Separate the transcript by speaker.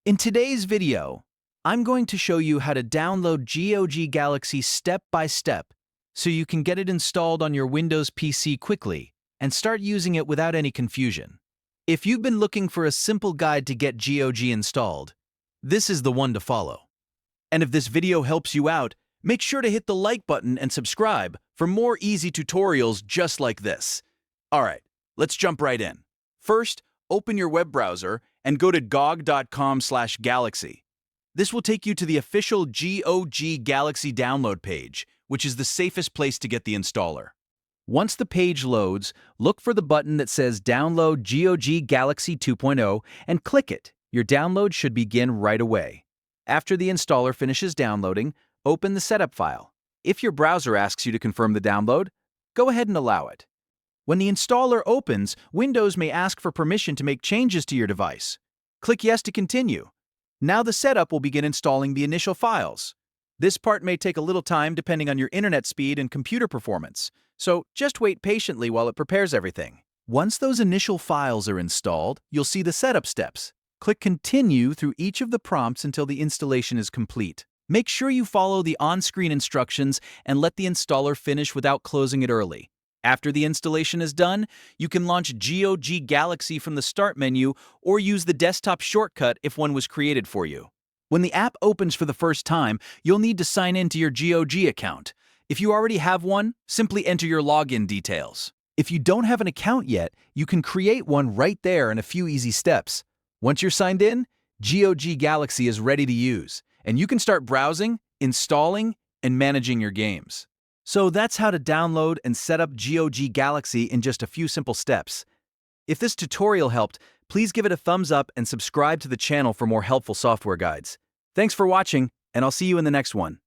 Speaker 1: In today's video, I'm going to show you how to download GOG Galaxy step by step so you can get it installed on your Windows PC quickly and start using it without any confusion. If you've been looking for a simple guide to get GOG installed, this is the one to follow. And if this video helps you out, make sure to hit the like button and subscribe for more easy tutorials just like this. Alright, let's jump right in. First, open your web browser and go to gog.com/galaxy. This will take you to the official GOG Galaxy download page, which is the safest place to get the installer. Once the page loads, look for the button that says Download GOG Galaxy 2.0 and click it. Your download should begin right away. After the installer finishes downloading, open the setup file. If your browser asks you to confirm the download, go ahead and allow it. When the installer opens, Windows may ask for permission to make changes to your device. Click Yes to continue. Now the setup will begin installing the initial files. This part may take a little time depending on your internet speed and computer performance, so just wait patiently while it prepares everything. Once those initial files are installed, you'll see the setup steps. Click Continue through each of the prompts until the installation is complete. Make sure you follow the on-screen instructions and let the installer finish without closing it early. After the installation is done, you can launch GOG Galaxy from the Start menu or use the desktop shortcut if one was created for you. When the app opens for the first time, you'll need to sign in to your GOG account. If you already have one, simply enter your login details. If you don't have an account yet, you can create one right there in a few easy steps. Once you're signed in, GOG Galaxy is ready to use, and you can start browsing, installing, and managing your games. So that's how to download and set up GOG Galaxy in just a few simple steps. If this tutorial helped, please give it a thumbs up and subscribe to the channel for more helpful software guides. Thanks for watching, and I'll see you in the next one.